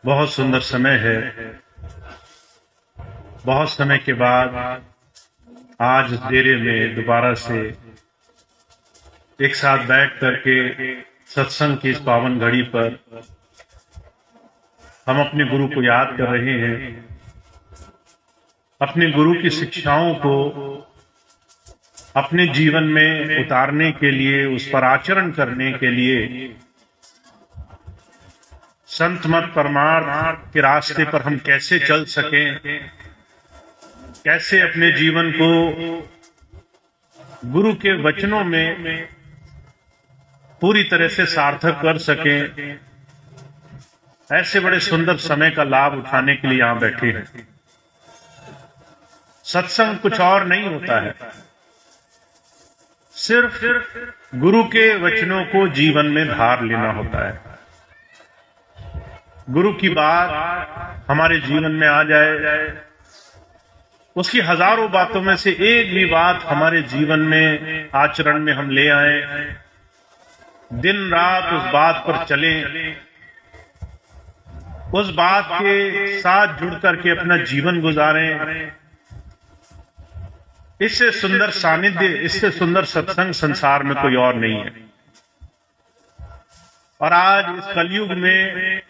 बहुत सुंदर समय है। बहुत समय के बाद आज इस डेरे में दोबारा से एक साथ बैठ करके सत्संग की इस पावन घड़ी पर हम अपने गुरु को याद कर रहे हैं। अपने गुरु की शिक्षाओं को अपने जीवन में उतारने के लिए, उस पर आचरण करने के लिए संत मत परमार्थ के रास्ते पर हम कैसे चल सकें, कैसे अपने जीवन को गुरु के वचनों में पूरी तरह से सार्थक कर सकें, ऐसे बड़े सुंदर समय का लाभ उठाने के लिए यहां बैठे हैं। सत्संग कुछ और नहीं होता है, सिर्फ गुरु के वचनों को जीवन में धार लेना होता है। गुरु की बात हमारे जीवन में आ जाए, उसकी हजारों बातों में से एक भी बात हमारे जीवन में आचरण में हम ले आए, दिन रात उस बात पर चलें, उस बात के साथ जुड़ करके अपना जीवन गुजारें। इससे सुंदर सानिध्य, इससे सुंदर सत्संग संसार में कोई और नहीं है। और आज इस कलयुग में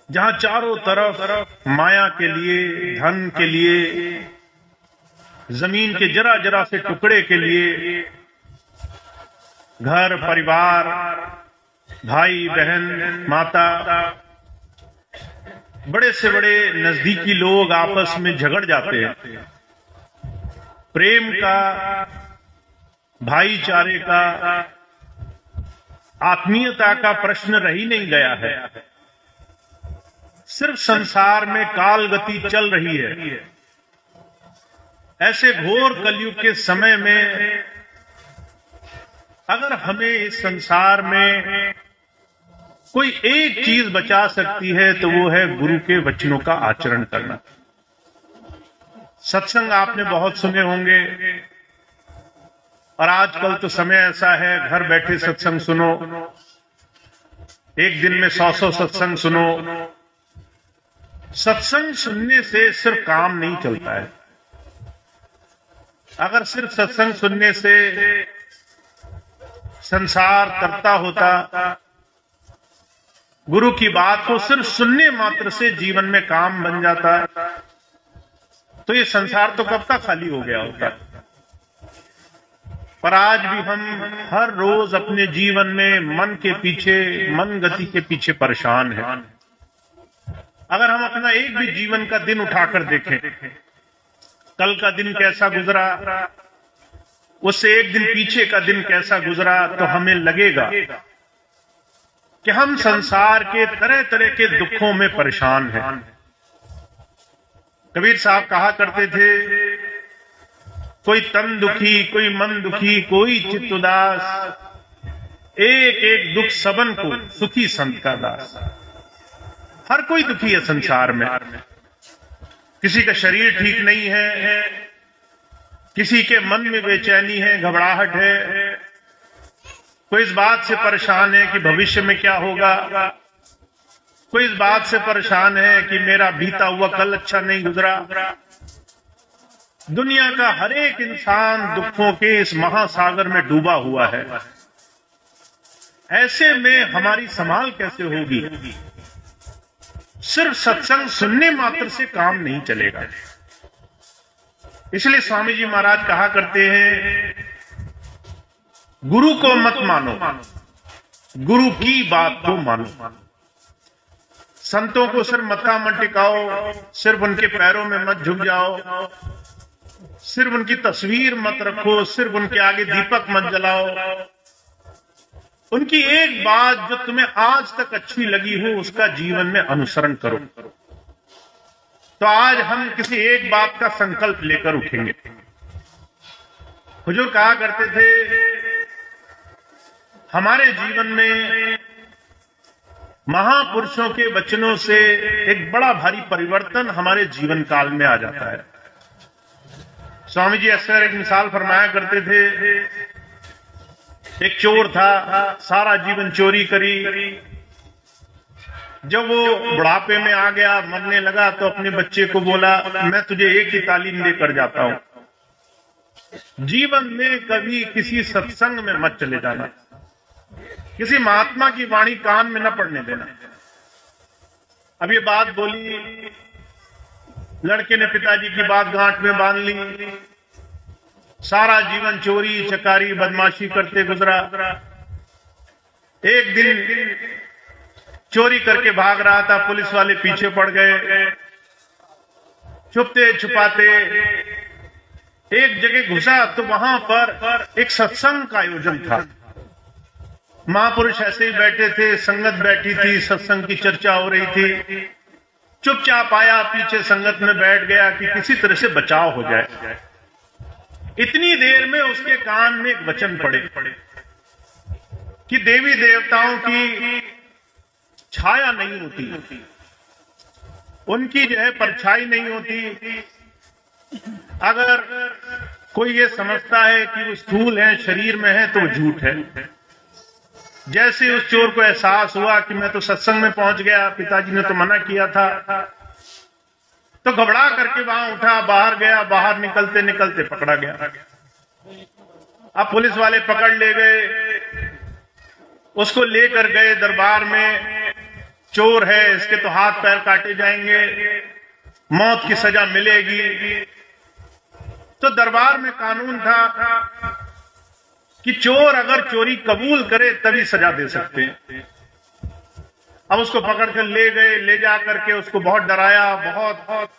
जहां चारों तरफ माया के लिए, धन के लिए, जमीन के जरा जरा से टुकड़े के लिए, घर परिवार, भाई बहन, माता, बड़े से बड़े नजदीकी लोग आपस में झगड़ जाते हैं। प्रेम का, भाईचारे का, आत्मीयता का प्रश्न रह ही नहीं गया है। सिर्फ संसार में काल गति चल रही है। ऐसे घोर कलयुग के समय में अगर हमें इस संसार में कोई एक चीज बचा सकती है तो वो है गुरु के वचनों का आचरण करना। सत्संग आपने बहुत सुने होंगे, और आजकल तो समय ऐसा है, घर बैठे सत्संग सुनो, एक दिन में 100 सत्संग सुनो। सत्संग सुनने से सिर्फ काम नहीं चलता है। अगर सिर्फ सत्संग सुनने से संसार तरता होता, गुरु की बात को सिर्फ सुनने मात्र से जीवन में काम बन जाता, तो ये संसार तो कब तक खाली हो गया होता। पर आज भी हम हर रोज अपने जीवन में मन के पीछे, मन गति के पीछे परेशान हैं। अगर हम अपना एक भी जीवन का दिन उठाकर देखें, कल का दिन कैसा गुजरा, उससे एक दिन पीछे का दिन कैसा गुजरा, तो हमें लगेगा कि हम संसार के तरह तरह के दुखों में परेशान हैं। कबीर साहब कहा करते थे, कोई तन दुखी, कोई मन दुखी, कोई चित्त उदास, एक एक दुख सबन को सुखी संत का दास। हर कोई दुखी है संसार में। किसी का शरीर ठीक नहीं है, किसी के मन में बेचैनी है, घबराहट है, कोई इस बात से परेशान है कि भविष्य में क्या होगा, कोई इस बात से परेशान है कि मेरा बीता हुआ कल अच्छा नहीं गुजरा। दुनिया का हर एक इंसान दुखों के इस महासागर में डूबा हुआ है। ऐसे में हमारी संभाल कैसे होगी? सिर्फ सत्संग सुनने मात्र से काम नहीं चलेगा। इसलिए स्वामी जी महाराज कहा करते हैं, गुरु को मत मानो, गुरु की बात को मानो। संतों को सिर्फ मत्था मत टिकाओ, सिर्फ उनके पैरों में मत झुक जाओ, सिर्फ उनकी तस्वीर मत रखो, सिर्फ उनके आगे दीपक मत जलाओ। उनकी एक बात जो तुम्हें आज तक अच्छी लगी हो, उसका जीवन में अनुसरण करो। तो आज हम किसी एक बात का संकल्प लेकर उठेंगे। हुजूर कहा करते थे, हमारे जीवन में महापुरुषों के वचनों से एक बड़ा भारी परिवर्तन हमारे जीवन काल में आ जाता है। स्वामी जी अक्सर एक मिसाल फरमाया करते थे, एक चोर था, सारा जीवन चोरी करी, जब वो बुढ़ापे में आ गया, मरने लगा, तो अपने बच्चे को बोला, मैं तुझे एक ही तालीम देकर जाता हूं, जीवन में कभी किसी सत्संग में मत चले जाना, किसी महात्मा की वाणी कान में न पड़ने देना। अब ये बात बोली, लड़के ने पिताजी की बात गांठ में बांध ली। सारा जीवन चोरी चकारी बदमाशी करते गुजरा। एक दिन चोरी करके भाग रहा था, पुलिस वाले पीछे पड़ गए। छुपते छुपाते एक जगह घुसा तो वहां पर एक सत्संग का आयोजन था। महापुरुष ऐसे ही बैठे थे, संगत बैठी थी, सत्संग की चर्चा हो रही थी। चुपचाप आया, पीछे संगत में बैठ गया कि किसी तरह से बचाव हो जाए। इतनी देर में उसके कान में एक वचन पड़े कि देवी देवताओं की छाया नहीं होती, उनकी जो है परछाई नहीं होती। अगर कोई ये समझता है कि वो स्थूल है, शरीर में है, तो वो झूठ है। जैसे उस चोर को एहसास हुआ कि मैं तो सत्संग में पहुंच गया, पिताजी ने तो मना किया था, तो घबरा करके वहां उठा, बाहर गया। बाहर निकलते निकलते पकड़ा गया। अब पुलिस वाले पकड़ ले गए, उसको लेकर गए दरबार में। चोर है, इसके तो हाथ पैर काटे जाएंगे, मौत की सजा मिलेगी। तो दरबार में कानून था कि चोर अगर चोरी कबूल करे तभी सजा दे सकते हैं। अब उसको पकड़ कर ले गए। ले जा करके उसको बहुत डराया, बहुत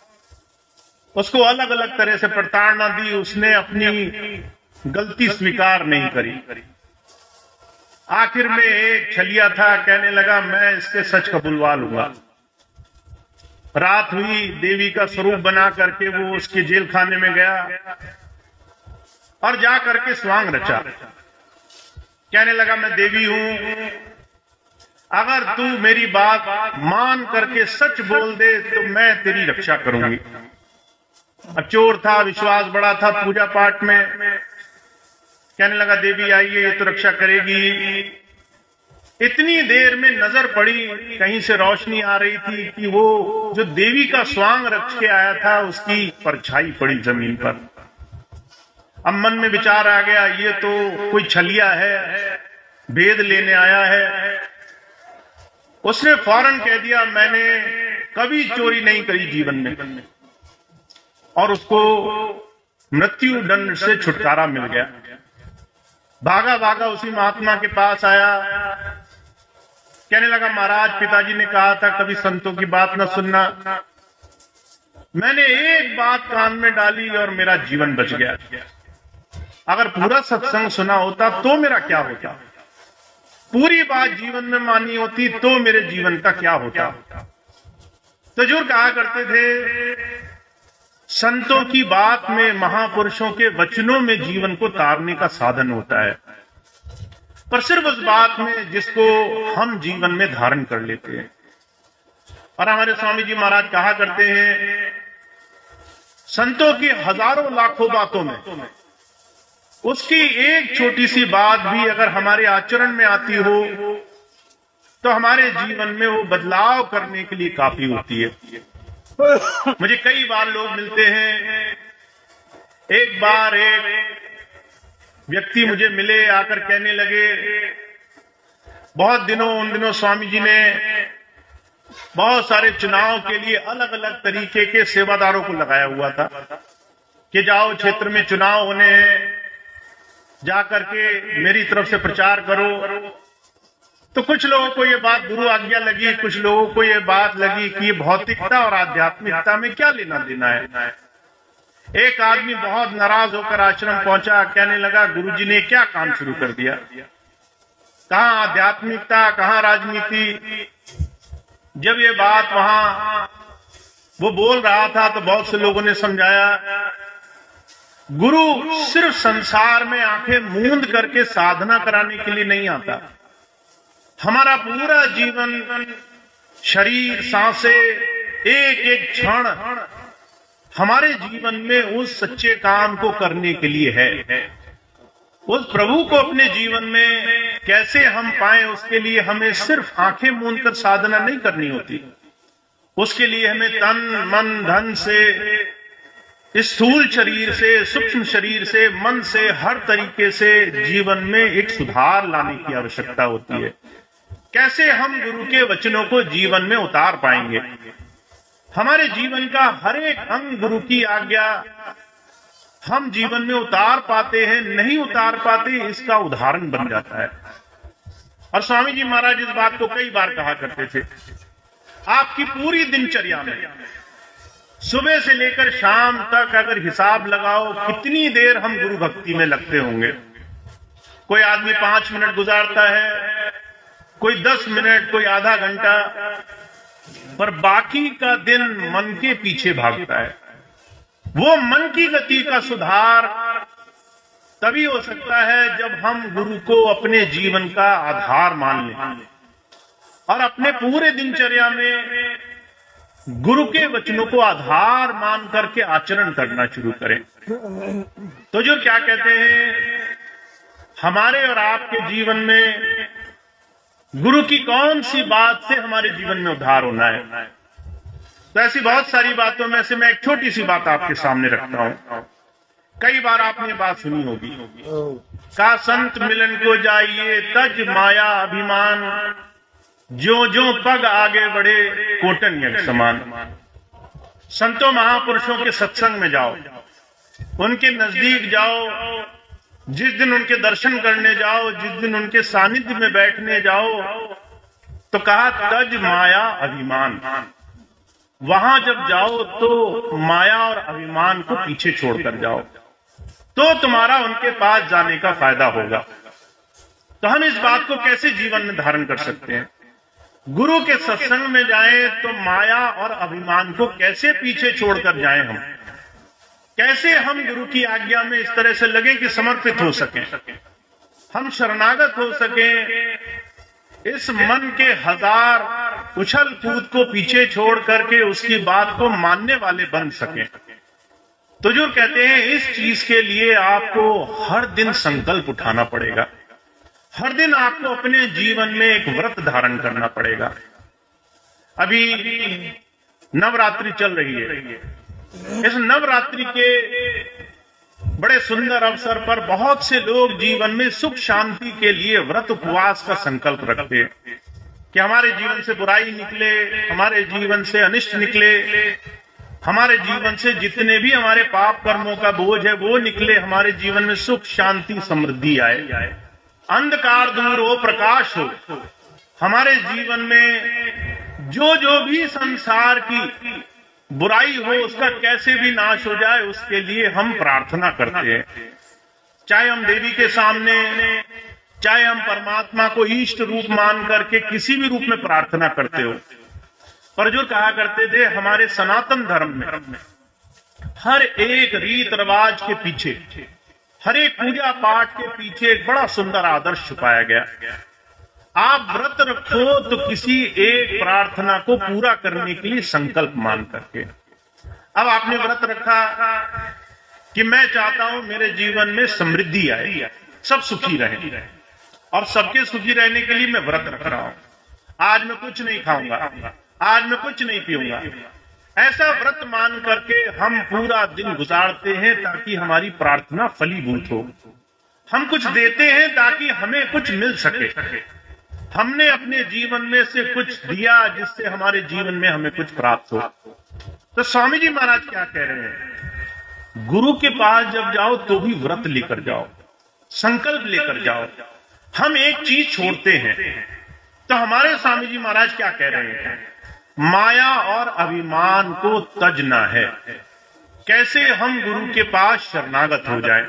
उसको अलग अलग तरह से प्रताड़ना दी। उसने अपनी गलती स्वीकार नहीं करी। आखिर में एक छलिया था, कहने लगा मैं इसके सच कबूलवा लूंगा। रात हुई, देवी का स्वरूप बना करके वो उसके जेल खाने में गया और जा करके स्वांग रचा। कहने लगा मैं देवी हूं, अगर तू मेरी बात मान करके सच बोल दे तो मैं तेरी रक्षा करूंगी। अब चोर था, विश्वास बड़ा था पूजा पाठ में। कहने लगा देवी आइए, ये तो रक्षा करेगी। इतनी देर में नजर पड़ी, कहीं से रोशनी आ रही थी कि वो जो देवी का स्वांग रख के आया था उसकी परछाई पड़ी जमीन पर। अब मन में विचार आ गया, ये तो कोई छलिया है, भेद लेने आया है। उसने फौरन कह दिया मैंने कभी चोरी नहीं करी जीवन में, और उसको मृत्यु दंड से छुटकारा मिल गया। भागा भागा उसी महात्मा के पास आया। कहने लगा महाराज, पिताजी ने कहा था कभी संतों की बात न सुनना। मैंने एक बात कान में डाली और मेरा जीवन बच गया। अगर पूरा सत्संग सुना होता तो मेरा क्या होता, पूरी बात जीवन में मानी होती तो मेरे जीवन का क्या होता। तो हुजूर कहा करते थे, संतों की बात में, महापुरुषों के वचनों में जीवन को तारने का साधन होता है, पर सिर्फ उस बात में जिसको हम जीवन में धारण कर लेते हैं। और हमारे स्वामी जी महाराज कहा करते हैं, संतों की हजारों लाखों बातों में उसकी एक छोटी सी बात भी अगर हमारे आचरण में आती हो तो हमारे जीवन में वो बदलाव करने के लिए काफी होती है। मुझे कई बार लोग मिलते हैं। एक बार एक व्यक्ति मुझे मिले, आकर कहने लगे, उन दिनों स्वामी जी ने बहुत सारे चुनाव के लिए अलग अलग तरीके के सेवादारों को लगाया हुआ था कि जाओ क्षेत्र में चुनाव होने हैं, जाकर के मेरी तरफ से प्रचार करो। तो कुछ लोगों को ये बात गुरु आज्ञा लगी, कुछ लोगों को ये बात लगी कि ये भौतिकता और आध्यात्मिकता में क्या लेना देना है। एक आदमी बहुत नाराज होकर आश्रम पहुंचा, कहने लगा गुरुजी ने क्या काम शुरू कर दिया, कहां आध्यात्मिकता, कहां राजनीति। जब ये बात वहां वो बोल रहा था तो बहुत से लोगों ने समझाया, गुरु सिर्फ संसार में आंखें मूंद करके साधना कराने के लिए नहीं आता। हमारा पूरा जीवन, शरीर, सांसें, एक एक क्षण हमारे जीवन में उस सच्चे काम को करने के लिए है। उस प्रभु को अपने जीवन में कैसे हम पाए, उसके लिए हमें सिर्फ आंखें मूंद कर साधना नहीं करनी होती। उसके लिए हमें तन मन धन से, स्थूल शरीर से, सूक्ष्म शरीर से, मन से, हर तरीके से जीवन में एक सुधार लाने की आवश्यकता होती है। कैसे हम गुरु के वचनों को जीवन में उतार पाएंगे? हमारे जीवन का हर एक अंग गुरु की आज्ञा हम जीवन में उतार पाते हैं, नहीं उतार पाते, इसका उदाहरण बन जाता है। और स्वामी जी महाराज इस बात को कई बार कहा करते थे। आपकी पूरी दिनचर्या में सुबह से लेकर शाम तक अगर हिसाब लगाओ कितनी देर हम गुरु भक्ति में लगते होंगे। कोई आदमी 5 मिनट गुजारता है, कोई 10 मिनट, कोई आधा घंटा, पर बाकी का दिन मन के पीछे भागता है। वो मन की गति का सुधार तभी हो सकता है जब हम गुरु को अपने जीवन का आधार मान लें और अपने पूरे दिनचर्या में गुरु के वचनों को आधार मान करके आचरण करना शुरू करें। तो जो क्या कहते हैं, हमारे और आपके जीवन में गुरु की कौन सी बात से हमारे जीवन में उद्धार होना है? तो ऐसी बहुत सारी बातों में से मैं एक छोटी सी बात आपके सामने रखता हूं। कई बार आपने बात सुनी होगी, का संत मिलन को जाइए तज माया अभिमान, जो जो पग आगे बढ़े कोटन यज्ञ समान। संतों महापुरुषों के सत्संग में जाओ, उनके नजदीक जाओ, जिस दिन उनके दर्शन करने जाओ, जिस दिन उनके सानिध्य में बैठने जाओ, तो कहा तज माया अभिमान। वहां जब जाओ तो माया और अभिमान को पीछे छोड़कर जाओ, तो तुम्हारा उनके पास जाने का फायदा होगा। तो हम इस बात को कैसे जीवन में धारण कर सकते हैं? गुरु के सत्संग में जाएं तो माया और अभिमान को कैसे पीछे छोड़कर जाएं हम? कैसे हम गुरु की आज्ञा में इस तरह से लगे कि समर्पित हो सकें, हम शरणागत हो सकें, इस मन के हजार उछल कूद को पीछे छोड़ करके उसकी बात को मानने वाले बन सकें। तो जो कहते हैं इस चीज के लिए आपको हर दिन संकल्प उठाना पड़ेगा, हर दिन आपको अपने जीवन में एक व्रत धारण करना पड़ेगा। अभी नवरात्रि चल रही है। इस नवरात्रि के बड़े सुंदर अवसर पर बहुत से लोग जीवन में सुख शांति के लिए व्रत उपवास का संकल्प रखते हैं कि हमारे जीवन से बुराई निकले, हमारे जीवन से अनिष्ट निकले, हमारे जीवन से जितने भी हमारे पाप कर्मों का बोझ है वो निकले, हमारे जीवन में सुख शांति समृद्धि आए, अंधकार दूर हो, प्रकाश हो। हमारे जीवन में जो जो भी संसार की बुराई हो उसका कैसे भी नाश हो जाए, उसके लिए हम प्रार्थना करते हैं। चाहे हम देवी के सामने, चाहे हम परमात्मा को इष्ट रूप मान करके किसी भी रूप में प्रार्थना करते हो। पर जो कहा करते थे, हमारे सनातन धर्म में हर एक रीत रिवाज के पीछे, हर एक पूजा पाठ के पीछे एक बड़ा सुंदर आदर्श छुपाया गया। आप व्रत रखो तो किसी एक प्रार्थना को पूरा करने के लिए संकल्प मान करके। अब आपने व्रत रखा कि मैं चाहता हूं मेरे जीवन में समृद्धि आए, सब सुखी रहे, और सबके सुखी रहने के लिए मैं व्रत रख रहा हूं। आज मैं कुछ नहीं खाऊंगा, आज मैं कुछ नहीं पीऊंगा, ऐसा व्रत मान करके हम पूरा दिन गुजारते हैं ताकि हमारी प्रार्थना फलीभूत हो। हम कुछ देते हैं ताकि हमें कुछ मिल सके। हमने अपने जीवन में से कुछ दिया जिससे हमारे जीवन में हमें कुछ प्राप्त हो। तो स्वामी जी महाराज क्या कह रहे हैं? गुरु के पास जब जाओ तो भी व्रत लेकर जाओ, संकल्प लेकर जाओ। हम एक चीज छोड़ते हैं, तो हमारे स्वामी जी महाराज क्या कह रहे हैं? माया और अभिमान को तजना है। कैसे हम गुरु के पास शरणागत हो जाएं।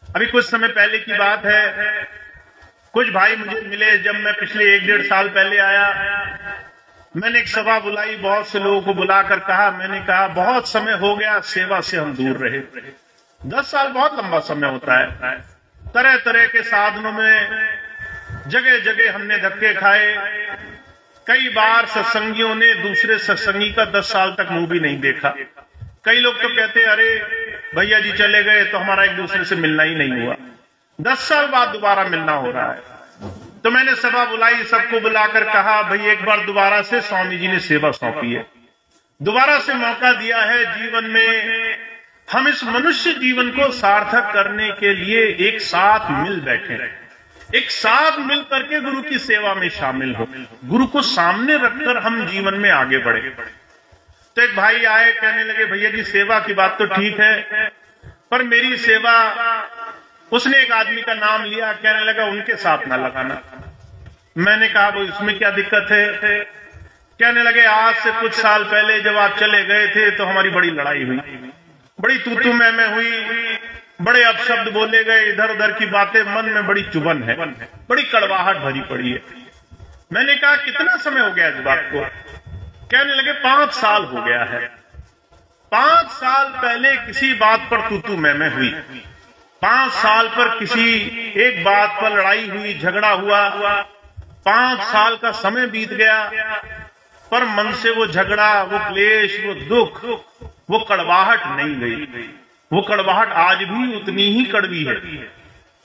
अभी कुछ समय पहले की बात है, कुछ भाई मुझे मिले जब मैं पिछले 1-1.5 साल पहले आया। मैंने एक सभा बुलाई, बहुत से लोगों को बुलाकर कहा, मैंने कहा बहुत समय हो गया सेवा से हम दूर रहे। 10 साल बहुत लंबा समय होता है। तरह तरह के साधनों में जगह जगह हमने धक्के खाए। कई बार सत्संगियों ने दूसरे सत्संगी का 10 साल तक मुंह भी नहीं देखा। कई लोग तो कहते अरे भैया जी चले गए तो हमारा एक दूसरे से मिलना ही नहीं हुआ। 10 साल बाद दोबारा मिलना हो रहा है। तो मैंने सभा बुलाई, सबको बुलाकर कहा भाई एक बार दोबारा से स्वामी जी ने सेवा सौंपी है, दोबारा से मौका दिया है जीवन में, हम इस मनुष्य जीवन को सार्थक करने के लिए एक साथ मिल बैठे, एक साथ मिल करके गुरु की सेवा में शामिल हो, गुरु को सामने रखकर हम जीवन में आगे बढ़े। तो एक भाई आए, कहने लगे भैया जी सेवा की बात तो ठीक है, पर मेरी सेवा, उसने एक आदमी का नाम लिया, कहने लगा उनके साथ ना लगाना। मैंने कहा वो इसमें क्या दिक्कत है? कहने लगे आज से कुछ साल पहले जब आप चले गए थे तो हमारी बड़ी लड़ाई हुई, बड़ी तू मैं हुई, बड़े अपशब्द बोले गए, इधर उधर की बातें, मन में बड़ी चुभन है, बड़ी कड़वाहट भरी पड़ी है। मैंने कहा कितना समय हो गया इस बात को? कहने लगे 5 साल हो गया है। 5 साल पहले किसी बात पर तू मैं हुई, 5 साल पर किसी एक बात पर लड़ाई हुई, झगड़ा हुआ, 5 साल का समय बीत गया, पर मन से वो झगड़ा, वो क्लेश, वो दुख, वो कड़वाहट नहीं गई। वो कड़वाहट आज भी उतनी ही कड़वी है।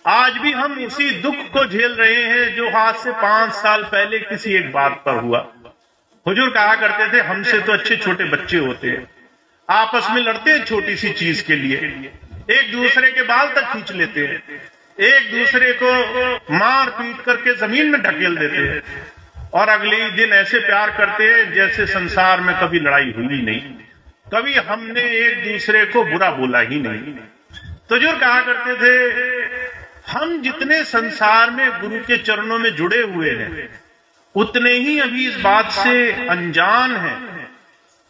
आज भी हम उसी दुख को झेल रहे हैं जो आज से 5 साल पहले किसी एक बात पर हुआ। हुजूर कहा करते थे हमसे तो अच्छे छोटे बच्चे होते हैं, आपस में लड़ते हैं छोटी सी चीज के लिए, एक दूसरे के बाल तक खींच लेते हैं, एक दूसरे को मार पीट करके जमीन में ढकेल देते हैं, और अगले ही दिन ऐसे प्यार करते हैं जैसे संसार में कभी लड़ाई हुई नहीं, कभी हमने एक दूसरे को बुरा बोला ही नहीं। तो जो कहा करते थे हम जितने संसार में गुरु के चरणों में जुड़े हुए हैं, उतने ही अभी इस बात से अनजान हैं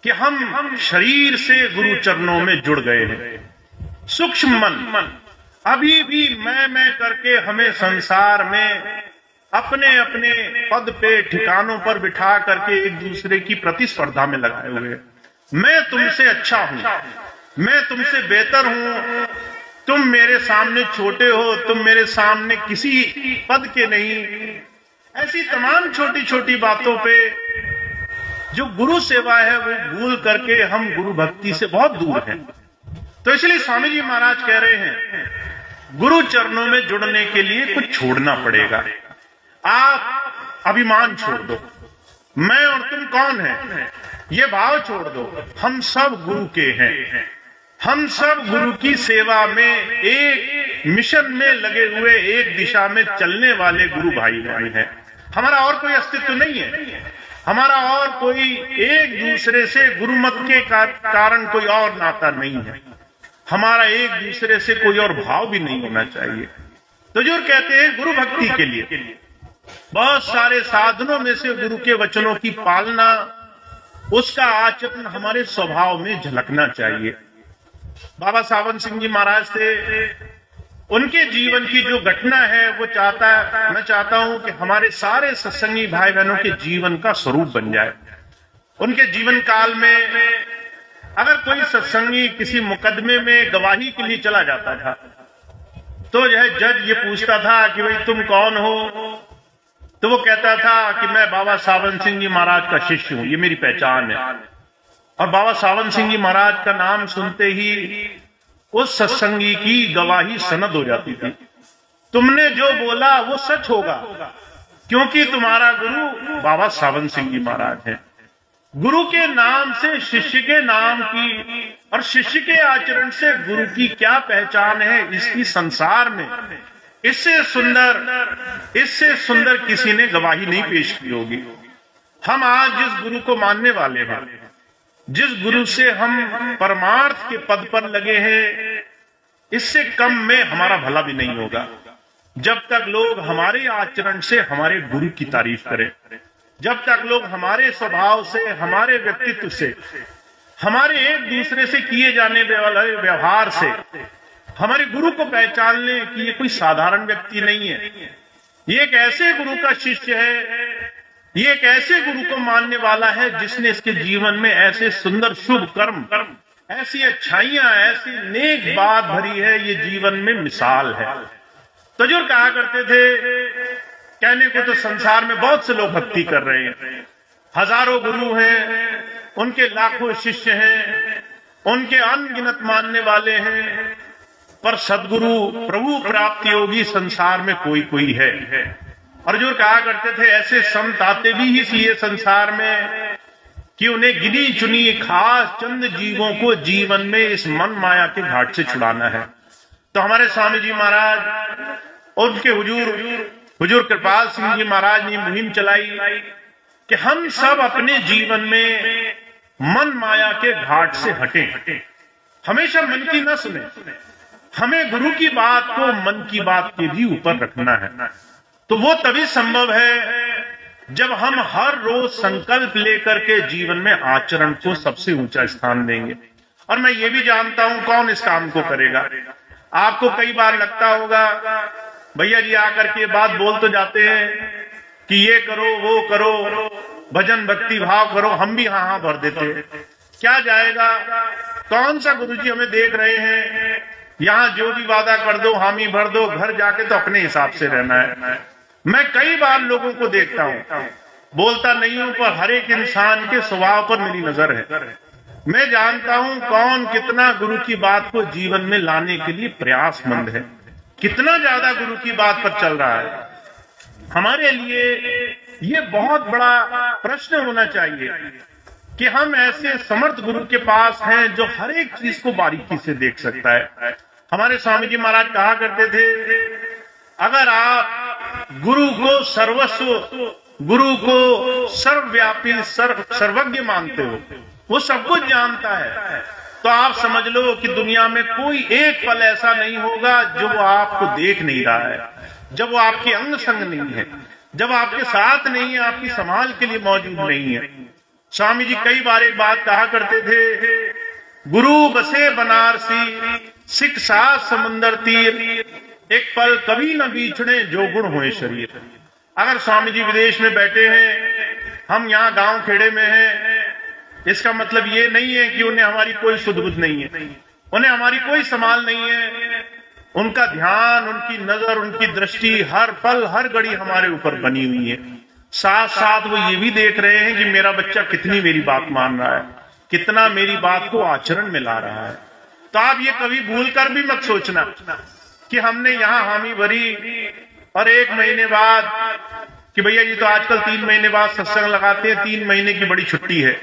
कि हम शरीर से गुरु चरणों में जुड़ गए हैं। सूक्ष्म मन अभी भी मैं करके हमें संसार में अपने अपने पद पे ठिकानों पर बिठा करके एक दूसरे की प्रतिस्पर्धा में लगाए हुए हैं। मैं तुमसे अच्छा हूं, मैं तुमसे बेहतर हूं, तुम मेरे सामने छोटे हो, तुम मेरे सामने किसी पद के नहीं। ऐसी तमाम छोटी छोटी बातों पे जो गुरु सेवा है वो भूल करके हम गुरु भक्ति से बहुत दूर हैं। तो इसलिए स्वामी जी महाराज कह रहे हैं गुरु चरणों में जुड़ने के लिए कुछ छोड़ना पड़ेगा। आप अभिमान छोड़ दो, मैं और तुम कौन है ये भाव छोड़ दो, हम सब गुरु के हैं, हम सब गुरु की सेवा में एक मिशन में लगे हुए, एक दिशा में चलने वाले गुरु भाई बहन हैं। हमारा और कोई अस्तित्व नहीं है, हमारा और कोई एक दूसरे से गुरुमत के कारण कोई और नाता नहीं है, हमारा एक दूसरे से कोई और भाव भी नहीं होना चाहिए। तो जो कहते हैं गुरु भक्ति के लिए बहुत सारे साधनों में से गुरु के वचनों की पालना, उसका आचरण हमारे स्वभाव में झलकना चाहिए। बाबा सावन सिंह जी महाराज थे, उनके जीवन की जो घटना है वो मैं चाहता हूं कि हमारे सारे सत्संगी भाई बहनों के जीवन का स्वरूप बन जाए। उनके जीवन काल में अगर कोई सत्संगी किसी मुकदमे में गवाही के लिए चला जाता था तो यह जज ये पूछता था कि भाई तुम कौन हो, तो वो कहता था कि मैं बाबा सावन सिंह जी महाराज का शिष्य हूं, ये मेरी पहचान है। और बाबा सावन सिंह जी महाराज का नाम सुनते ही उस सत्संगी की गवाही सनद हो जाती थी, तुमने जो बोला वो सच होगा क्योंकि तुम्हारा गुरु बाबा सावन सिंह जी महाराज है। गुरु के नाम से शिष्य के नाम की और शिष्य के आचरण से गुरु की क्या पहचान है, इसकी संसार में इससे सुंदर किसी ने गवाही नहीं पेश की होगी। हम आज जिस गुरु को मानने वाले हैं, जिस गुरु से हम परमार्थ के पद पर लगे हैं, इससे कम में हमारा भला भी नहीं होगा जब तक लोग हमारे आचरण से हमारे गुरु की तारीफ करें, जब तक लोग हमारे स्वभाव से, हमारे व्यक्तित्व से, हमारे एक दूसरे से किए जाने वाले व्यवहार से हमारे गुरु को पहचान लें कि ये कोई साधारण व्यक्ति नहीं है, ये एक ऐसे गुरु का शिष्य है, ये एक ऐसे गुरु को मानने वाला है जिसने इसके जीवन में ऐसे सुंदर शुभ कर्म, ऐसी अच्छाइयां, ऐसी नेक बात भरी है, ये जीवन में मिसाल है। तो जो कहा करते थे, कहने को तो संसार में बहुत से लोग भक्ति कर रहे हैं, हजारों गुरु हैं, उनके लाखों शिष्य हैं, उनके अनगिनत मानने वाले हैं, पर सदगुरु प्रभु प्राप्ति योगी संसार में कोई कोई है। अर्जुन कहा करते थे ऐसे संत आते भी इसलिए संसार में कि उन्हें गिनी चुनी खास चंद जीवों को जीवन में इस मन माया के घाट से छुड़ाना है। तो हमारे स्वामी जी महाराज और उनके हुजूर कृपाल सिंह जी महाराज ने मुहिम चलाई कि हम सब अपने जीवन में मन माया के घाट से हटें, हमेशा मन की न सुने, हमें गुरु की बात को मन की बात के भी ऊपर रखना है। तो वो तभी संभव है जब हम हर रोज संकल्प लेकर के जीवन में आचरण को सबसे ऊंचा स्थान देंगे। और मैं ये भी जानता हूं कौन इस काम को करेगा। आपको कई बार लगता होगा भैया जी आकर के बात बोल तो जाते हैं कि ये करो वो करो, भजन भक्ति भाव करो, हम भी हाँ भर देते हैं। क्या जाएगा, कौन सा गुरुजी हमें देख रहे हैं, यहाँ जो भी वादा कर दो हामी भर दो, घर जाके तो अपने हिसाब से रहना है। मैं कई बार लोगों को देखता हूं, बोलता नहीं हूं, पर हर एक इंसान के स्वभाव पर मेरी नजर है। मैं जानता हूं कौन कितना गुरु की बात को जीवन में लाने के लिए प्रयासमंद है, कितना ज्यादा गुरु की बात पर चल रहा है। हमारे लिए ये बहुत बड़ा प्रश्न होना चाहिए कि हम ऐसे समर्थ गुरु के पास हैं जो हर एक चीज को बारीकी से देख सकता है। हमारे स्वामी जी महाराज कहा करते थे, अगर आप गुरु को सर्वस्व, गुरु को सर्वव्यापी सर्वज्ञ मानते हो, वो सब कुछ जानता है, तो आप समझ लो कि दुनिया में कोई एक पल ऐसा नहीं होगा जो वो आपको देख नहीं रहा है, जब वो आपके अंग संग नहीं है, जब आपके साथ नहीं है, आपकी संभाल के लिए मौजूद नहीं है। स्वामी जी कई बार एक बात कहा करते थे, गुरु बसे बनारसी सिख साथ समुंदर तीर, एक पल कभी न बीछड़े जो गुण हुए शरीर। अगर स्वामी जी विदेश में बैठे हैं, हम यहाँ गांव खेड़े में हैं, इसका मतलब ये नहीं है कि उन्हें हमारी कोई सुध बुध नहीं है, उन्हें हमारी कोई संभाल नहीं है। उनका ध्यान, उनकी नजर, उनकी दृष्टि हर पल हर घड़ी हमारे ऊपर बनी हुई है। साथ साथ वो ये भी देख रहे हैं कि मेरा बच्चा कितनी मेरी बात मान रहा है, कितना मेरी बात को आचरण में ला रहा है। तो आप ये कभी भूल कर भी मत सोचना कि हमने यहाँ हामी भरी और 1 महीने बाद कि भैया जी तो आजकल 3 महीने बाद सत्संग लगाते हैं, 3 महीने की बड़ी छुट्टी है,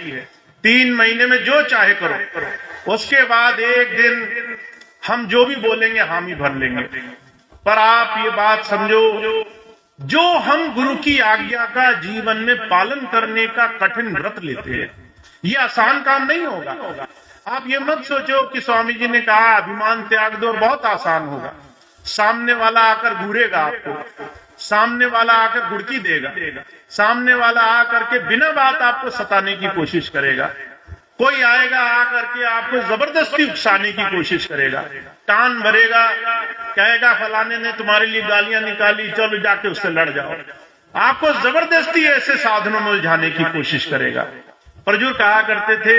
3 महीने में जो चाहे करो, उसके बाद एक दिन हम जो भी बोलेंगे हामी भर लेंगे। पर आप ये बात समझो, जो हम गुरु की आज्ञा का जीवन में पालन करने का कठिन व्रत लेते हैं, ये आसान काम नहीं होगा। आप ये मत सोचो कि स्वामी जी ने कहा अभिमान त्याग दो और बहुत आसान होगा। सामने वाला आकर घूरेगा आपको, सामने वाला आकर गुड़की देगा, सामने वाला आकर के बिना बात आपको सताने की कोशिश करेगा, कोई आएगा आकर के आपको जबरदस्ती उकसाने की कोशिश करेगा, टान भरेगा, कहेगा फलाने ने तुम्हारे लिए गालियां निकाली, चलो जाके उससे लड़ जाओ। आपको जबरदस्ती ऐसे साधनों में उलझाने की कोशिश करेगा। प्रजुर कहा करते थे,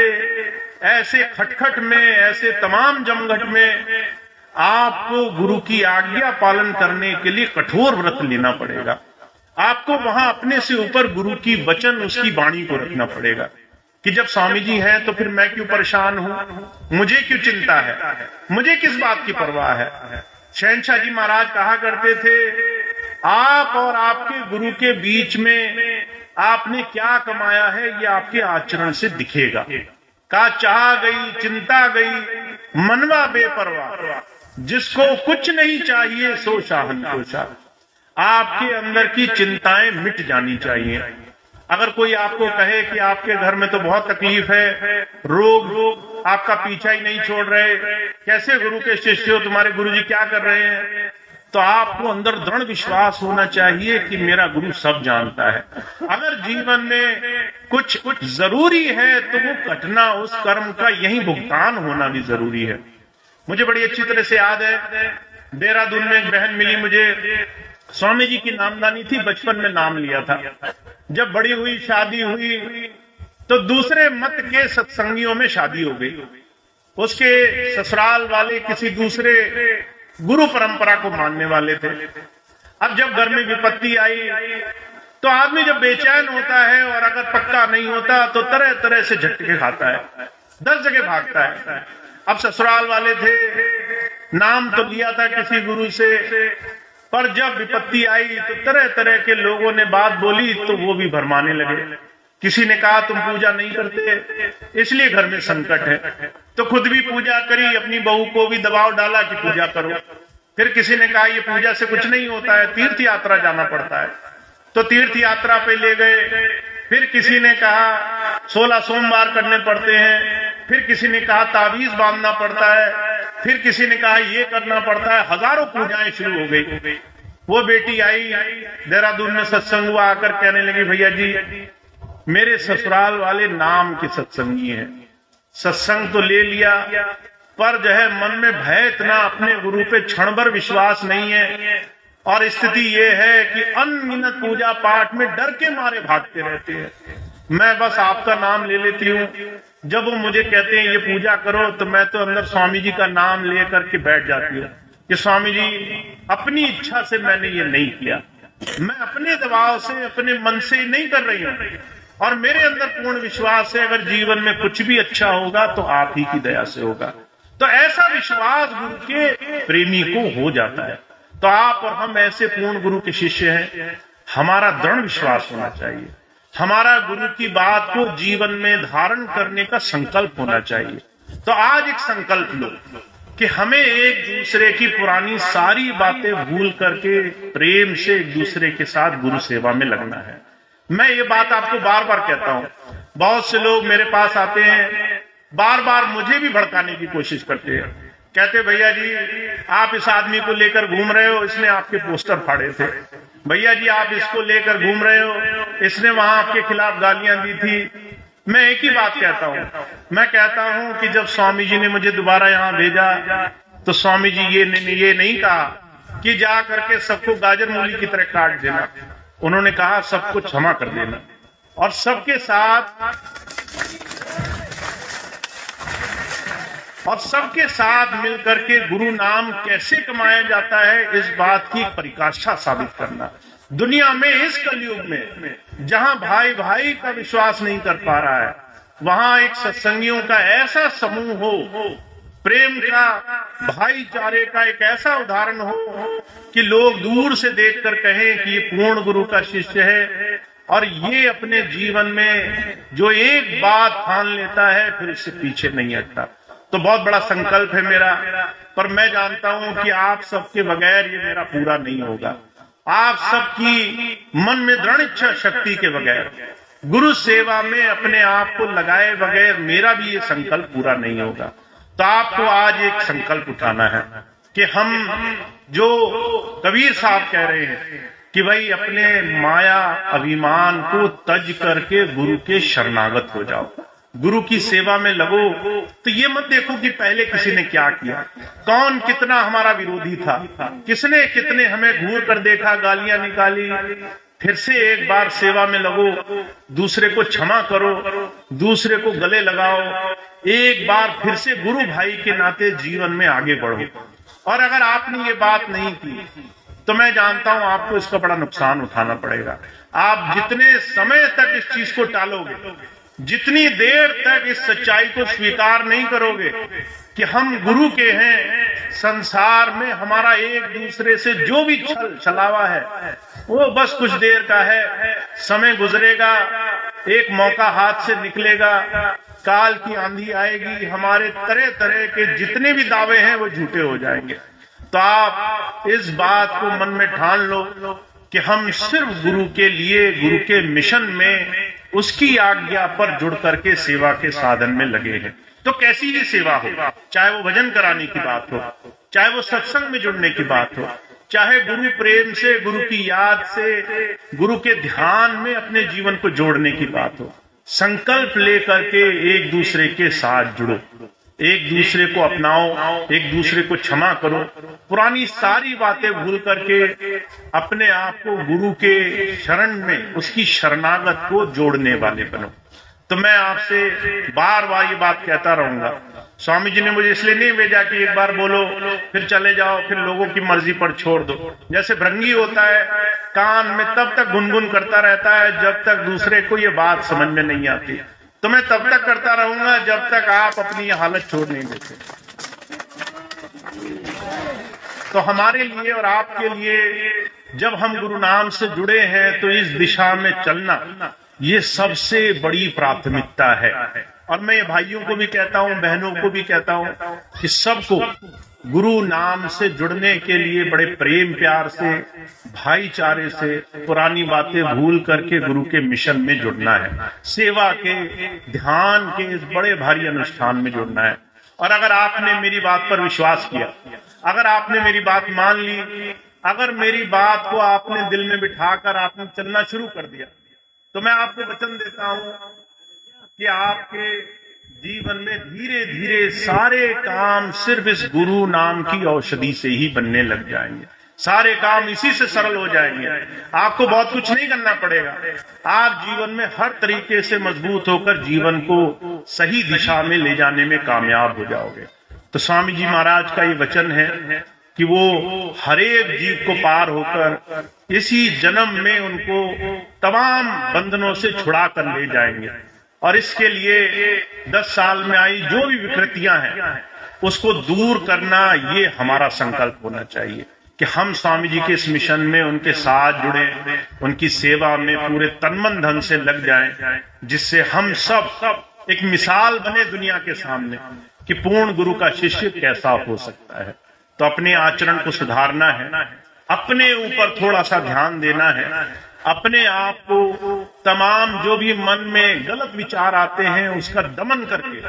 ऐसे खटखट में, ऐसे तमाम जमघट में आपको गुरु की आज्ञा पालन करने के लिए कठोर व्रत लेना पड़ेगा। आपको वहां अपने से ऊपर गुरु की वचन, उसकी वाणी को रखना पड़ेगा कि जब स्वामी जी हैं तो फिर मैं क्यों परेशान हूं, मुझे क्यों चिंता है, मुझे किस बात की परवाह है। शहनशाह जी महाराज कहा करते थे, आप और आपके गुरु के बीच में आपने क्या कमाया है ये आपके आचरण से दिखेगा। का चाह गई चिंता गई मनवा बेपरवाह, जिसको कुछ नहीं चाहिए सो शाहन को शाह। आपके अंदर की चिंताएं मिट जानी चाहिए। अगर कोई आपको कहे कि आपके घर में तो बहुत तकलीफ है, रोग आपका पीछा ही नहीं छोड़ रहे, कैसे गुरु के शिष्य हो, तुम्हारे गुरुजी क्या कर रहे हैं, तो आपको अंदर दृढ़ विश्वास होना चाहिए कि मेरा गुरु सब जानता है। अगर जीवन में कुछ जरूरी है तो वो घटना, उस कर्म का यही भुगतान होना भी जरूरी है। मुझे बड़ी अच्छी तरह से याद है, देहरादून में एक बहन मिली मुझे, स्वामी जी की नामदानी थी, बचपन में नाम लिया था। जब बड़ी हुई, शादी हुई, तो दूसरे मत के सत्संगियों में शादी हो गई। उसके ससुराल वाले किसी दूसरे गुरु परंपरा को मानने वाले थे। अब जब घर में विपत्ति आई तो आदमी जब बेचैन होता है और अगर पक्का नहीं होता तो तरह तरह से झटके खाता है, 10 जगह भागता है। अब ससुराल वाले थे, नाम तो लिया था किसी गुरु से, पर जब विपत्ति आई तो तरह तरह के लोगों ने बात बोली तो वो भी भरमाने लगे। किसी ने कहा तुम पूजा नहीं करते इसलिए घर में संकट है, तो खुद भी पूजा करी, अपनी बहू को भी दबाव डाला कि पूजा करो। फिर किसी ने कहा ये पूजा से कुछ नहीं होता है, तीर्थ यात्रा जाना पड़ता है, तो तीर्थ यात्रा पे ले गए। फिर किसी ने कहा 16 सोमवार करने पड़ते हैं, फिर किसी ने कहा ताबीज बांधना पड़ता है, फिर किसी ने कहा ये करना पड़ता है। हजारों पूजाएं शुरू हो गई। वो बेटी आई देहरादून में सत्संग हुआ, आकर कहने लगी भैया जी मेरे ससुराल वाले नाम के सत्संगी हैं, सत्संग तो ले लिया पर जो है मन में भय इतना, अपने गुरु पे क्षण भर विश्वास नहीं है, और स्थिति ये है कि अनगिनत पूजा पाठ में डर के मारे भागते रहते हैं। मैं बस आपका नाम ले लेती हूँ, जब वो मुझे कहते हैं ये पूजा करो तो मैं तो अंदर स्वामी जी का नाम ले करके बैठ जाती हूँ कि स्वामी जी अपनी इच्छा से मैंने ये नहीं किया, मैं अपने दबाव से अपने मन से नहीं कर रही हूँ, और मेरे अंदर पूर्ण विश्वास है अगर जीवन में कुछ भी अच्छा होगा तो आप ही की दया से होगा। तो ऐसा विश्वास गुरु के प्रेमी को हो जाता है। तो आप और हम ऐसे पूर्ण गुरु के शिष्य हैं, हमारा दृढ़ विश्वास होना चाहिए, हमारा गुरु की बात को जीवन में धारण करने का संकल्प होना चाहिए। तो आज एक संकल्प लो कि हमें एक दूसरे की पुरानी सारी बातें भूल करके प्रेम से एक दूसरे के साथ गुरु सेवा में लगना है। मैं ये बात आपको बार बार कहता हूँ, बहुत से लोग मेरे पास आते हैं, बार बार मुझे भी भड़काने की कोशिश करते हैं, कहते भैया जी आप इस आदमी को लेकर घूम रहे हो, इसने आपके पोस्टर फाड़े थे, भैया जी आप इसको लेकर घूम रहे हो, इसने वहां आपके खिलाफ गालियां दी थी। मैं एक ही बात कहता हूँ, मैं कहता हूँ कि जब स्वामी जी ने मुझे दोबारा यहाँ भेजा तो स्वामी जी ये नहीं कहा कि जा करके सबको गाजर मूली की तरह काट देना, उन्होंने कहा सबको क्षमा कर देना और सबके साथ मिलकर के गुरु नाम कैसे कमाया जाता है इस बात की परिकाष्ठा साबित करना। दुनिया में इस कलयुग में जहां भाई भाई का विश्वास नहीं कर पा रहा है, वहां एक सत्संगियों का ऐसा समूह हो, प्रेम का, भाईचारे का एक ऐसा उदाहरण हो कि लोग दूर से देखकर कहें कि ये पूर्ण गुरु का शिष्य है, और ये अपने जीवन में जो एक बात ठान लेता है फिर उससे पीछे नहीं हटता। तो बहुत बड़ा संकल्प है मेरा, पर मैं जानता हूं कि आप सबके बगैर ये मेरा पूरा नहीं होगा। आप सबकी मन में दृढ़ इच्छा शक्ति के बगैर, गुरु सेवा में अपने आप को लगाए बगैर मेरा भी ये संकल्प पूरा नहीं होगा। तो आपको आज एक संकल्प उठाना है कि हम जो कबीर साहब कह रहे हैं कि भाई अपने माया अभिमान को तज करके गुरु के शरणागत हो जाओ, गुरु की सेवा में लगो। तो ये मत देखो कि पहले किसी ने क्या किया, कौन कितना हमारा विरोधी था, किसने कितने हमें घूर कर देखा, गालियां निकाली। फिर से एक बार सेवा में लगो, दूसरे को क्षमा करो, दूसरे को गले लगाओ, एक बार फिर से गुरु भाई के नाते जीवन में आगे बढ़ो। और अगर आपने ये बात नहीं की तो मैं जानता हूं आपको इसका बड़ा नुकसान उठाना पड़ेगा। आप जितने समय तक इस चीज को टालोगे, जितनी देर तक इस सच्चाई को स्वीकार नहीं करोगे कि हम गुरु के हैं, संसार में हमारा एक दूसरे से जो भी छलावा है वो बस कुछ देर का है, समय गुजरेगा, एक मौका हाथ से निकलेगा, काल की आंधी आएगी, हमारे तरह तरह के जितने भी दावे हैं वो झूठे हो जाएंगे। तो आप इस बात को मन में ठान लो कि हम सिर्फ गुरु के लिए, गुरु के मिशन में, उसकी आज्ञा पर जुड़ करके सेवा के साधन में लगे हैं। तो कैसी ये सेवा हो, चाहे वो भजन कराने की बात हो, चाहे वो सत्संग में जुड़ने की बात हो, चाहे गुरु प्रेम से, गुरु की याद से, गुरु के ध्यान में अपने जीवन को जोड़ने की बात हो, संकल्प लेकर के एक दूसरे के साथ जुड़ो, एक दूसरे को अपनाओ, एक दूसरे को क्षमा करो, पुरानी सारी बातें भूल करके अपने आप को गुरु के शरण में, उसकी शरणागत को जोड़ने वाले बनो। तो मैं आपसे बार बार ये बात कहता रहूंगा। स्वामी जी ने मुझे इसलिए नहीं भेजा कि एक बार बोलो फिर चले जाओ, फिर लोगों की मर्जी पर छोड़ दो। जैसे भृंगी होता है, कान में तब तक गुनगुन करता रहता है जब तक दूसरे को ये बात समझ में नहीं आती। तो मैं तब तक करता रहूंगा जब तक आप अपनी ये हालत छोड़ नहीं देते। तो हमारे लिए और आपके लिए जब हम गुरु नाम से जुड़े हैं तो इस दिशा में चलना ये सबसे बड़ी प्राथमिकता है। और मैं ये भाइयों को भी कहता हूँ, बहनों को भी कहता हूँ कि सबको गुरु नाम से जुड़ने के लिए बड़े प्रेम प्यार से, भाईचारे से, पुरानी बातें भूल करके गुरु के मिशन में जुड़ना है, सेवा के, ध्यान के इस बड़े भारी अनुष्ठान में जुड़ना है। और अगर आपने मेरी बात पर विश्वास किया, अगर आपने मेरी बात मान ली, अगर मेरी बात को आपने दिल में बिठाकर आपने चलना शुरू कर दिया, तो मैं आपको वचन देता हूं कि आपके जीवन में धीरे धीरे सारे काम सिर्फ इस गुरु नाम की औषधि से ही बनने लग जाएंगे। सारे काम इसी से सरल हो जाएंगे। आपको बहुत कुछ नहीं करना पड़ेगा। आप जीवन में हर तरीके से मजबूत होकर जीवन को सही दिशा में ले जाने में कामयाब हो जाओगे। तो स्वामी जी महाराज का ये वचन है कि वो हर एक जीव को पार होकर इसी जन्म में उनको तमाम बंधनों से छुड़ा कर ले जाएंगे। और इसके लिए 10 साल में आई जो भी विकृतियां हैं उसको दूर करना ये हमारा संकल्प होना चाहिए कि हम स्वामी जी के इस मिशन में उनके साथ जुड़े, उनकी सेवा में पूरे तनमन धन से लग जाएं, जिससे हम सब एक मिसाल बने दुनिया के सामने कि पूर्ण गुरु का शिष्य कैसा हो सकता है। तो अपने आचरण को सुधारना है, अपने ऊपर थोड़ा सा ध्यान देना है, अपने आप को तमाम जो भी मन में गलत विचार आते हैं उसका दमन करके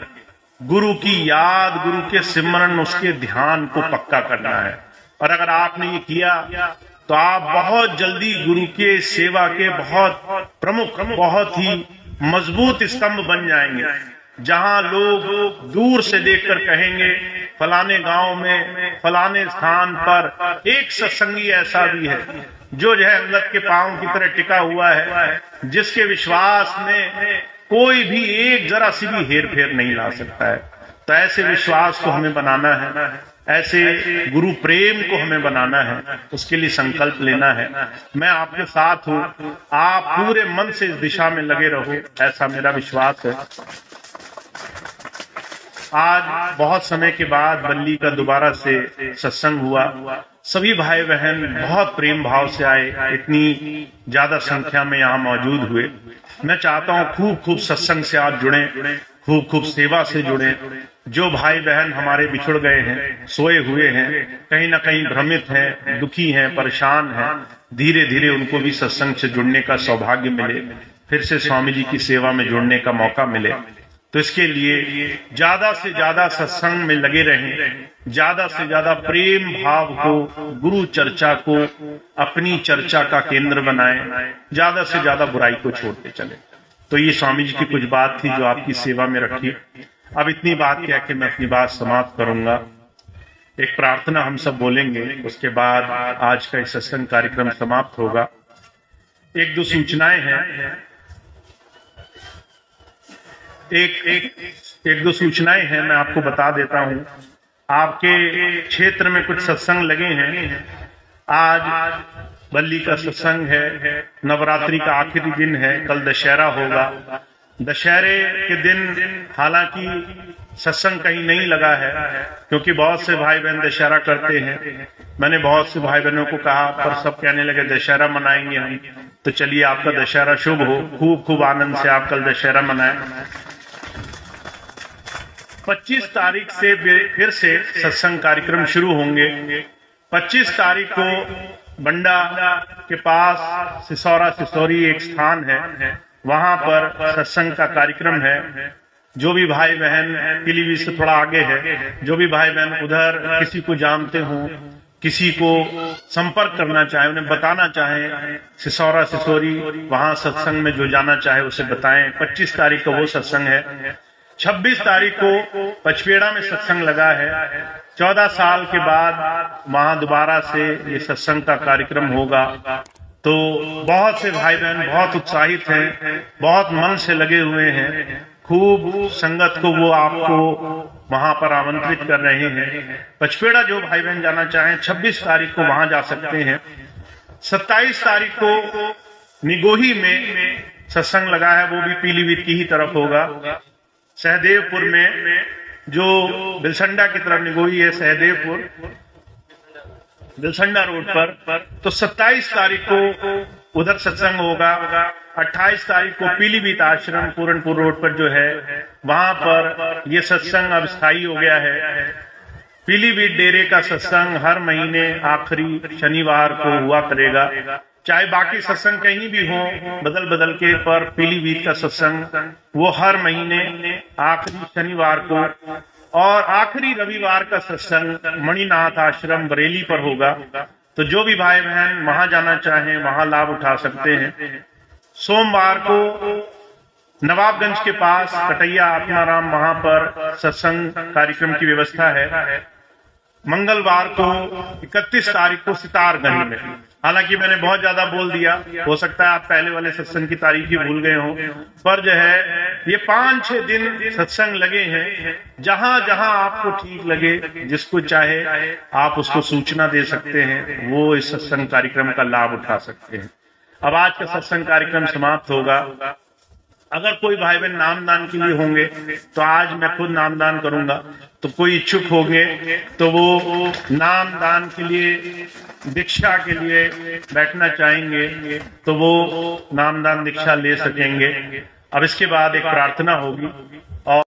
गुरु की याद, गुरु के सिमरन, उसके ध्यान को पक्का करना है। और अगर आपने ये किया तो आप बहुत जल्दी गुरु के सेवा के बहुत प्रमुख, बहुत ही मजबूत स्तंभ बन जाएंगे। जहां लोग दूर से देखकर कहेंगे फलाने गांव में, फलाने स्थान पर एक सत्संगी ऐसा भी है जो है अंगद के पांव की तरह टिका हुआ है, जिसके विश्वास में कोई भी एक जरा सी भी हेर फेर नहीं ला सकता है। तो ऐसे विश्वास को हमें बनाना है, ऐसे गुरु प्रेम को हमें बनाना है, उसके लिए संकल्प लेना है। मैं आपके साथ हूँ, आप पूरे मन से इस दिशा में लगे रहो, ऐसा मेरा विश्वास है। आज बहुत समय के बाद बल्ली का दोबारा से सत्संग हुआ। सभी भाई बहन बहुत प्रेम भाव से आए, इतनी ज्यादा संख्या में यहाँ मौजूद हुए। मैं चाहता हूँ खूब खूब सत्संग से आप जुड़े, खूब खूब सेवा से जुड़े। जो भाई बहन हमारे बिछुड़ गए हैं, सोए हुए हैं, कहीं ना कहीं भ्रमित हैं, दुखी हैं, परेशान हैं, धीरे धीरे उनको भी सत्संग से जुड़ने का सौभाग्य मिले, फिर से स्वामी जी की सेवा में जुड़ने का मौका मिले। तो इसके लिए ज्यादा से ज्यादा सत्संग में लगे रहें, ज्यादा से ज्यादा प्रेम भाव को, गुरु चर्चा को अपनी चर्चा का केंद्र बनाएं, ज्यादा से ज्यादा बुराई को छोड़ते चले। तो ये स्वामी जी की कुछ बात थी जो आपकी सेवा में रखी। अब इतनी बात कह के मैं अपनी बात समाप्त करूंगा। एक प्रार्थना हम सब बोलेंगे, उसके बाद आज का सत्संग कार्यक्रम समाप्त होगा। एक दो सूचनाएं हैं, एक दो सूचनाएं हैं, मैं आपको बता देता हूं। आपके क्षेत्र में कुछ सत्संग लगे हैं। आज बल्ली का सत्संग है, नवरात्रि का आखिरी दिन है, कल दशहरा होगा। दशहरे के दिन हालांकि सत्संग कहीं नहीं लगा है, क्योंकि बहुत से भाई बहन दशहरा करते हैं। मैंने बहुत से भाई बहनों को कहा, पर सब कहने लगे दशहरा मनाएंगे हम। तो चलिए, आपका दशहरा शुभ हो, खूब खूब आनंद से आप कल दशहरा मनाएं। 25 तारीख से फिर से सत्संग कार्यक्रम शुरू होंगे। 25 तारीख को बंडा के पास सिसौरी एक स्थान है, वहां पर सत्संग का कार्यक्रम है। जो भी भाई बहन पीलीभीत से थोड़ा आगे है, जो भी भाई बहन उधर किसी को जानते हो, किसी को संपर्क करना चाहे, उन्हें बताना चाहे सिसौरी वहां सत्संग में जो जाना चाहे उसे बताएं। 25 तारीख को वो सत्संग है। 26 तारीख को पचपेड़ा में सत्संग लगा है। 14 साल के बाद वहां दोबारा से ये सत्संग का कार्यक्रम होगा। तो बहुत से भाई बहन बहुत उत्साहित हैं, बहुत मन से लगे हुए हैं। खूब संगत को वो आपको वहां पर आमंत्रित कर रहे हैं। पचपेड़ा जो भाई बहन जाना चाहें 26 तारीख को वहां जा सकते हैं। 27 तारीख को निगोही में सत्संग लगा है, वो भी पीलीभीत की ही तरफ होगा। सहदेवपुर में, जो बिलसंडा की तरफ निगोही है, सहदेवपुर दिलसंडा रोड पर। तो 27 तारीख को उधर सत्संग होगा। 28 तारीख को पीलीभीत आश्रम पूरनपुर रोड पर जो है वहां पर ये सत्संग अब स्थायी हो गया है। पीलीभीत डेरे का सत्संग हर महीने आखिरी शनिवार को हुआ करेगा, चाहे बाकी सत्संग कहीं भी हो बदल बदल के, पर पीलीभीत का सत्संग वो हर महीने आखिरी शनिवार को, और आखिरी रविवार का सत्संग मणिनाथ आश्रम बरेली पर होगा। तो जो भी भाई बहन वहां जाना चाहें वहां लाभ उठा सकते हैं। सोमवार को नवाबगंज के पास कटैया आत्माराम वहां पर सत्संग कार्यक्रम की व्यवस्था है। मंगलवार को 31 तारीख को सितारगंज में, हालांकि मैंने बहुत ज्यादा बोल दिया, हो सकता है आप पहले वाले सत्संग की तारीख ही भूल गए हो, पर जो है ये 5-6 दिन सत्संग लगे हैं। जहां जहां आपको ठीक लगे, जिसको चाहे आप उसको सूचना दे सकते हैं, वो इस सत्संग कार्यक्रम का लाभ उठा सकते हैं। अब आज का सत्संग कार्यक्रम समाप्त होगा। अगर कोई भाई बहन नामदान के लिए होंगे तो आज मैं खुद नामदान करूंगा, तो कोई इच्छुक होंगे तो वो नामदान के लिए, दीक्षा के लिए बैठना चाहेंगे तो वो नामदान दीक्षा ले सकेंगे। अब इसके बाद एक प्रार्थना होगी। और